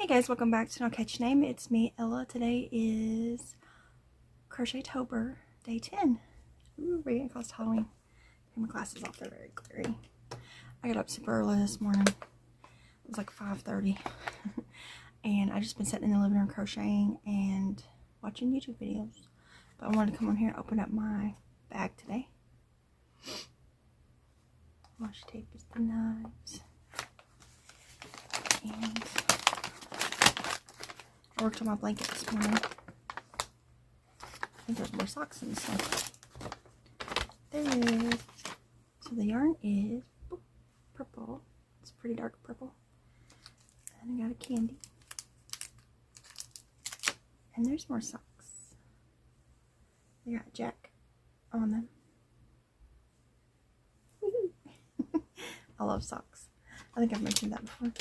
Hey guys, welcome back to No Catch Name. It's me, Ella. Today is Crochet-Tober, day 10. Ooh, we're getting close to Halloween. Take my glasses off, they're very glary. I got up super early this morning. It was like 5:30. And I just been sitting in the living room crocheting and watching YouTube videos. But I wanted to come on here and open up my bag today. Washi tape is the knives. And I worked on my blanket this morning. I think there's more socks in this one. There it is. So the yarn is purple. It's a pretty dark purple. And I got a candy. And there's more socks. They got Jack on them. I love socks. I think I've mentioned that before.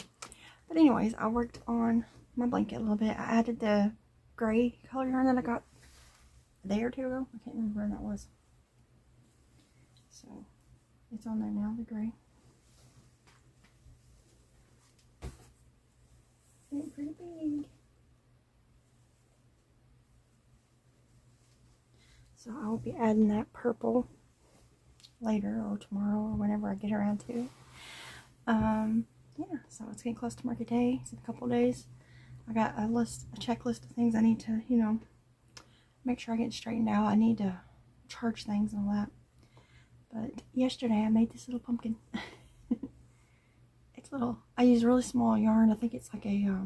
But anyways, I worked on my blanket a little bit. I added the gray color yarn that I got a day or two ago. I can't remember when that was. So it's on there now, the gray. Isn't it pretty big? So I will be adding that purple later or tomorrow or whenever I get around to. Yeah, so it's getting close to market day. It's in a couple days. I got a checklist of things I need to, make sure I get straightened out. I need to charge things and all that. But yesterday I made this little pumpkin. It's little. I use really small yarn. I think it's like a, I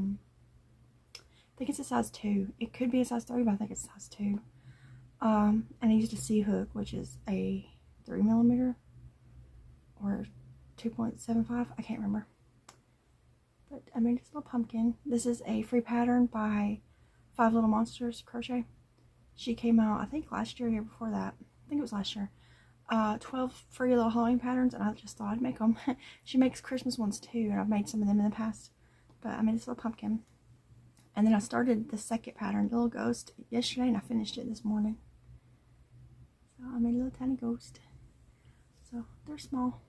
think it's a size 2. It could be a size 3, but I think it's size 2. And I used a C-hook, which is a 3mm or 2.75. I can't remember. But I made this little pumpkin. This is a free pattern by 5 Little Monsters Crochet. She came out, I think last year or year before that. I think it was last year. 12 free little Halloween patterns, and I just thought I'd make them. She makes Christmas ones too, and I've made some of them in the past. But I made this little pumpkin. And then I started the second pattern, the little ghost, yesterday, and I finished it this morning. So I made a little tiny ghost. So they're small.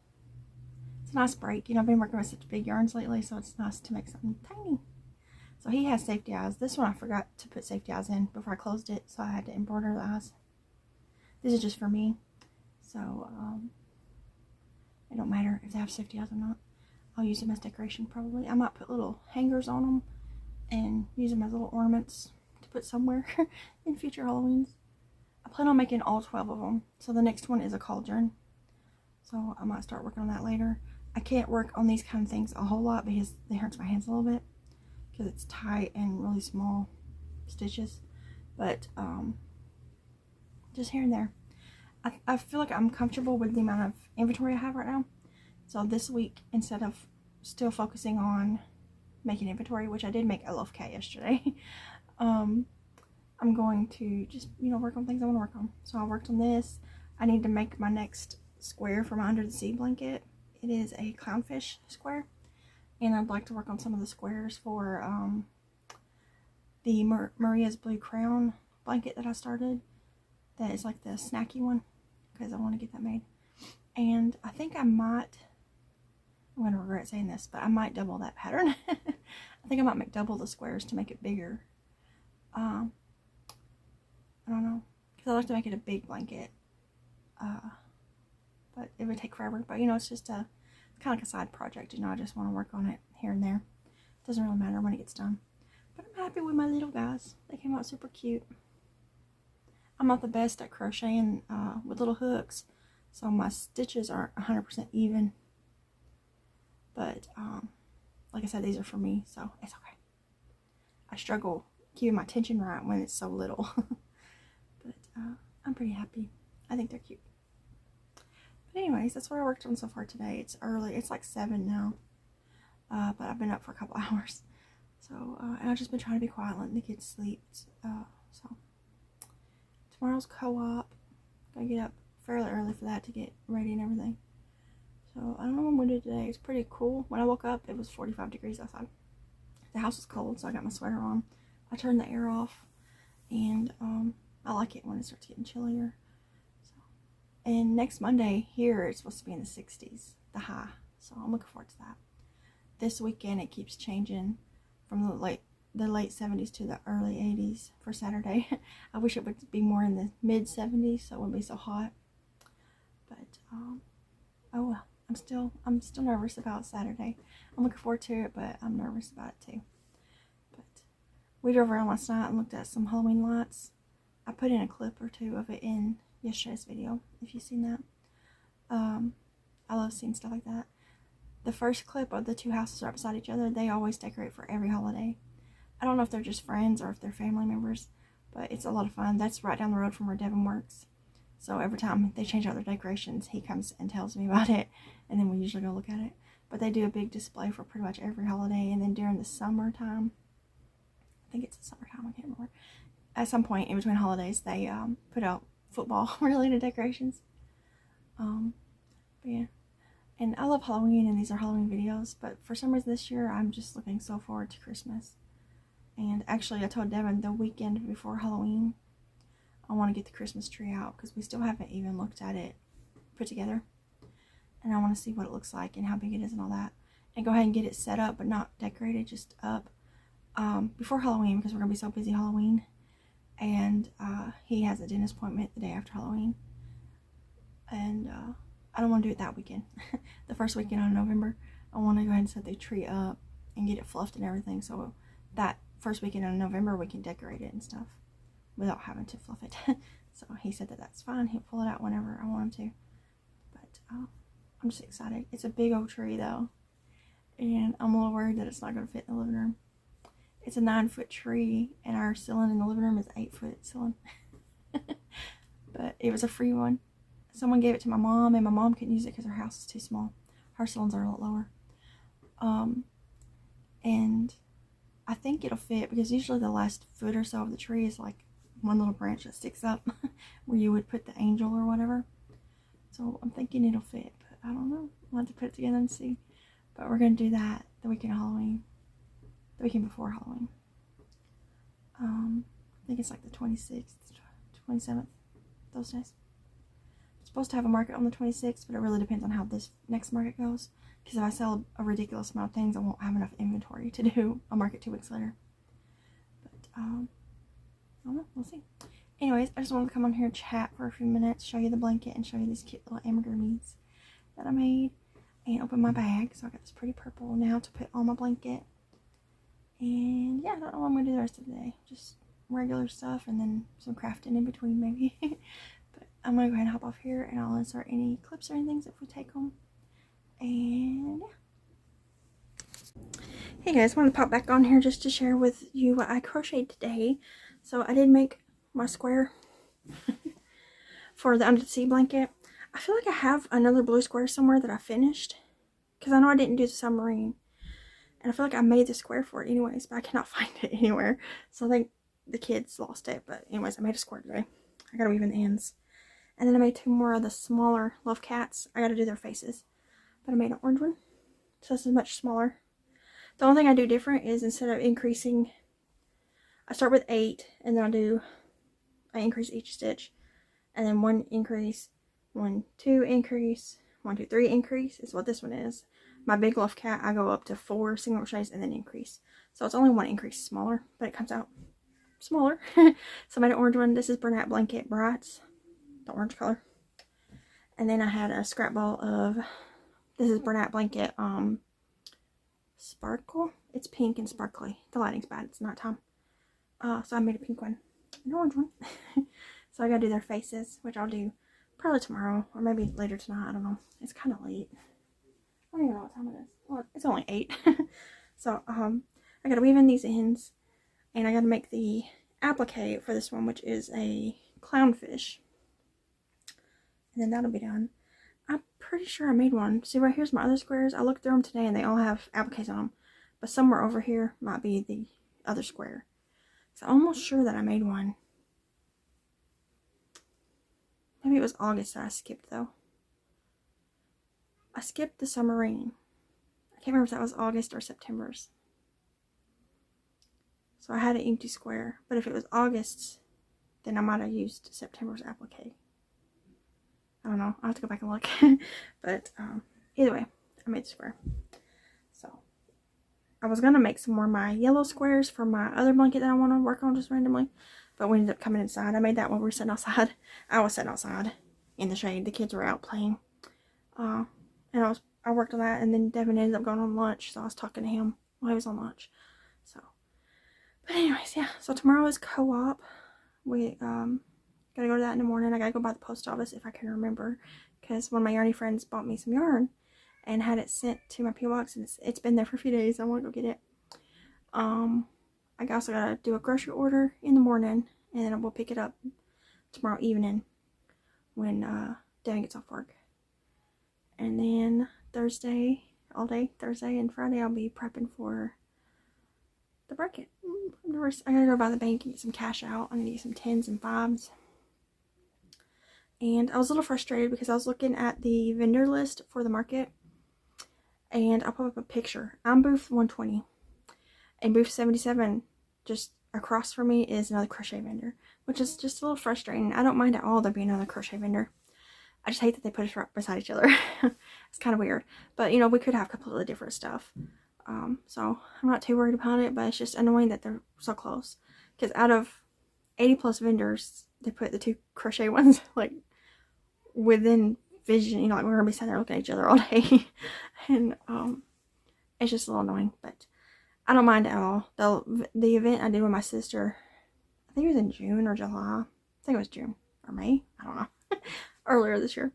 It's a nice break. I've been working with such big yarns lately, so it's nice to make something tiny. So he has safety eyes. This one I forgot to put safety eyes in before I closed it, so I had to embroider the eyes. This is just for me. So, it don't matter if they have safety eyes or not. I'll use them as decoration probably. I might put little hangers on them and use them as little ornaments to put somewhere in future Halloweens. I plan on making all 12 of them. So the next one is a cauldron. So I might start working on that later. I can't work on these kind of things a whole lot because they hurt my hands a little bit. Because it's tight and really small stitches. But, just here and there. I feel like I'm comfortable with the amount of inventory I have right now. So this week, instead of still focusing on making inventory, which I did make a loaf cat yesterday, I'm going to just, work on things I want to work on. So I worked on this. I need to make my next square for my under the sea blanket. It is a clownfish square. And I'd like to work on some of the squares for the Maria's Blue Crown blanket that I started. That is like the snacky one, because I want to get that made. And I think I'm going to regret saying this, but I might double that pattern. I think I might make double the squares to make it bigger. I don't know, because I like to make it a big blanket. But it would take forever. But it's just it's kind of like a side project. I just want to work on it here and there. It doesn't really matter when it gets done. But I'm happy with my little guys. They came out super cute. I'm not the best at crocheting with little hooks, so my stitches aren't 100% even. But like I said, these are for me, so it's okay. I struggle keeping my tension right when it's so little. But I'm pretty happy. I think they're cute. But anyways, that's what I worked on so far today. It's early. It's like 7 now. But I've been up for a couple hours. So, and I've just been trying to be quiet, letting the kids sleep. So, tomorrow's co-op. Gotta get up fairly early for that to get ready and everything. So, I don't know what I'm going to do today. It's pretty cool. When I woke up, it was 45 degrees outside. The house was cold, so I got my sweater on. I turned the air off. And, I like it when it starts getting chillier. And next Monday here, it's supposed to be in the 60s, the high. So I'm looking forward to that. This weekend, it keeps changing from the late 70s to the early 80s for Saturday. I wish it would be more in the mid 70s so it wouldn't be so hot. But oh well, I'm still nervous about Saturday. I'm looking forward to it, but I'm nervous about it too. But we drove around last night and looked at some Halloween lights. I put in a clip or two of it in yesterday's video, if you've seen that. I love seeing stuff like that. The first clip of the two houses right beside each other, they always decorate for every holiday. I don't know if they're just friends or if they're family members, but it's a lot of fun. That's right down the road from where Devin works. So every time they change out their decorations, he comes and tells me about it, and then we usually go look at it. But they do a big display for pretty much every holiday, and then during the summertime, I think it's the summertime, I can't remember. At some point in between holidays, they put out football-related decorations. But yeah. And I love Halloween, and these are Halloween videos, but for some reason this year, I'm just looking so forward to Christmas. And actually, I told Devin the weekend before Halloween, I want to get the Christmas tree out, because we still haven't even looked at it put together. And I want to see what it looks like, and how big it is, and all that. And go ahead and get it set up, but not decorated, just up, before Halloween, because we're going to be so busy Halloween. And he has a dentist appointment the day after Halloween. And I don't want to do it that weekend. The first weekend of November, I want to go ahead and set the tree up and get it fluffed and everything, so that first weekend of November we can decorate it and stuff without having to fluff it. So he said that that's fine. He'll pull it out whenever I want him to. But I'm just excited. It's a big old tree though, and I'm a little worried that it's not going to fit in the living room. It's a 9-foot tree, and our ceiling in the living room is 8-foot ceiling. But it was a free one. Someone gave it to my mom, and my mom couldn't use it because her house is too small. Her ceilings are a lot lower. And I think it'll fit, because usually the last foot or so of the tree is like one little branch that sticks up where you would put the angel or whatever. So I'm thinking it'll fit, but I don't know. I'll have to put it together and see. But we're going to do that the weekend of Halloween. The weekend before Halloween. I think it's like the 26th, 27th, those days. Supposed to have a market on the 26th, but it really depends on how this next market goes, because if I sell a ridiculous amount of things, I won't have enough inventory to do a market 2 weeks later. But I don't know, we'll see. Anyways, I just wanted to come on here and chat for a few minutes, show you the blanket, and show you these cute little amigurumis that I made, and open my bag. So I got this pretty purple now to put on my blanket. And yeah, I don't know what I'm gonna do the rest of the day, just regular stuff, and then some crafting in between maybe. I'm going to go ahead and hop off here, and I'll insert any clips or anything if we take them. And yeah. Hey guys, I want to pop back on here just to share with you what I crocheted today. So I did make my square for the under the sea blanket. I feel like I have another blue square somewhere that I finished, because I know I didn't do the submarine. And I feel like I made the square for it anyways, but I cannot find it anywhere. So I think the kids lost it. But anyways, I made a square today. I got to weave in the ends. And then I made 2 more of the smaller love cats. I got to do their faces. But I made an orange one. So this is much smaller. The only thing I do different is, instead of increasing, I start with 8. And then I increase each stitch. And then 1 increase, 1, 2 increase, 1, 2, 3 increase is what this one is. My big love cat, I go up to 4 single crochets and then increase. So it's only 1 increase smaller, but it comes out smaller. So I made an orange one. This is Bernat Blanket Brights. The orange color. And then I had a scrap ball of, this is Bernat Blanket Sparkle. It's pink and sparkly. The lighting's bad, it's nighttime. So I made a pink one, an orange one. So I gotta do their faces, which I'll do probably tomorrow, or maybe later tonight, I don't know. It's kind of late. I don't even know what time it is. Well, it's only 8. So I gotta weave in these ends, and I gotta make the applique for this one, which is a clownfish. And then that'll be done. I'm pretty sure I made one. See, right here's my other squares. I looked through them today, and they all have appliques on them. But somewhere over here might be the other square. So I'm almost sure that I made one. Maybe it was August that I skipped, though. I skipped the submarine. I can't remember if that was August or September's. So I had an empty square. But if it was August's, then I might have used September's applique. I don't know. I'll have to go back and look. But either way, I made the square. So I was going to make some more of my yellow squares for my other blanket that I want to work on just randomly. But we ended up coming inside. I made that while we were sitting outside. I was sitting outside in the shade. The kids were out playing. And I worked on that. And then Devin ended up going on lunch. So I was talking to him while he was on lunch. So, but anyways, yeah. So tomorrow is co-op. We gotta go to that in the morning. I gotta go by the post office if I can remember. Because one of my yarny friends bought me some yarn. And had it sent to my P.O. box. And it's been there for a few days. I want to go get it. I also gotta do a grocery order in the morning, and then we'll pick it up tomorrow evening when Devin gets off work. And then Thursday, all day Thursday and Friday, I'll be prepping for the bracket. I gotta go by the bank and get some cash out. I need to get some 10s and 5s. And I was a little frustrated because I was looking at the vendor list for the market, and I'll put up a picture. I'm booth 120. And booth 77, just across from me, is another crochet vendor, which is just a little frustrating. I don't mind at all there being another crochet vendor. I just hate that they put us right beside each other. It's kind of weird. But, you know, we could have completely different stuff. So I'm not too worried about it, but it's just annoying that they're so close. Because out of 80 plus vendors, they put the 2 crochet ones, like, within vision. You know, like, we're going to be sitting there looking at each other all day. And, it's just a little annoying, but I don't mind at all. The event I did with my sister, I think it was in June or July. I think it was June or May. I don't know. Earlier this year.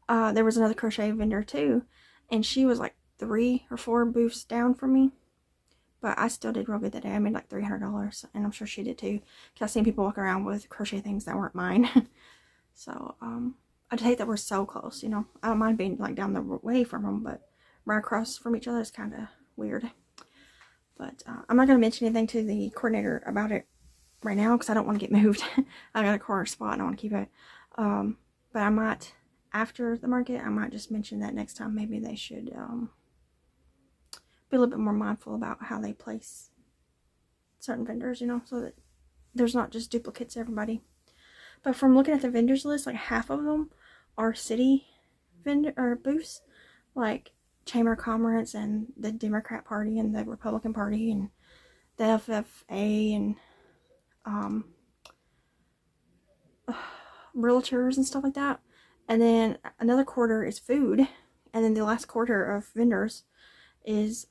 There was another crochet vendor too. And she was like 3 or 4 booths down from me. But I still did real good that day. I made like $300. And I'm sure she did too. Because I've seen people walk around with crochet things that weren't mine. So, I just hate that we're so close, you know. I don't mind being like down the way from them. But right across from each other is kind of weird. But I'm not going to mention anything to the coordinator about it right now because I don't want to get moved. I got a corner spot and I want to keep it. But I might, after the market, I might just mention that next time. Maybe they should be a little bit more mindful about how they place certain vendors, you know, so that there's not just duplicates of everybody. But from looking at the vendors list, like half of them are city vendor or booths, like Chamber of Commerce and the Democrat Party and the Republican Party and the FFA and realtors and stuff like that. And then another quarter is food, and then the last quarter of vendors is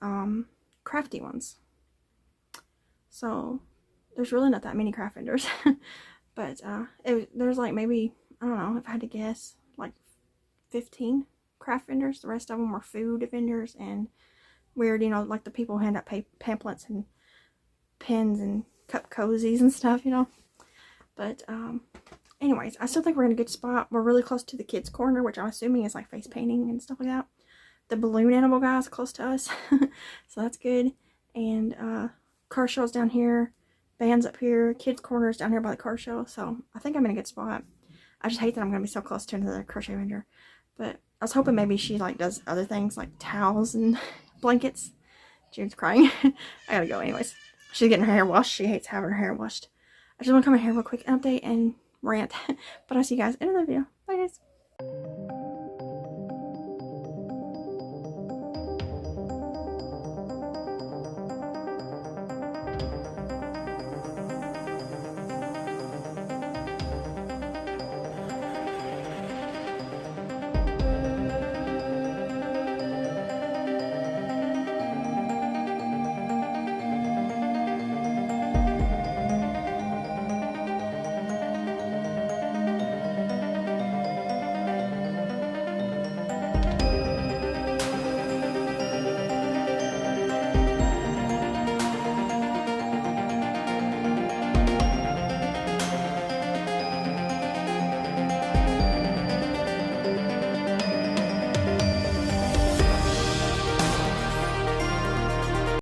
crafty ones. So there's really not that many craft vendors. But there's like maybe, I don't know if I had to guess, like 15 craft vendors. The rest of them were food vendors and weird, you know, like the people who hand out pamphlets and pens and cup cozies and stuff, you know. But anyways, I still think we're in a good spot. We're really close to the kids corner, which I'm assuming is like face painting and stuff like that. The balloon animal guy is close to us. So that's good. And car show's down here, bands up here, kids corner is down here by the car show. So I think I'm in a good spot. I just hate that I'm going to be so close to another crochet vendor. But I was hoping maybe she like does other things like towels and blankets. June's crying. I gotta go anyways. She's getting her hair washed. She hates having her hair washed. I just want to come in here real quick, update and rant. But I'll see you guys in another video. Bye guys.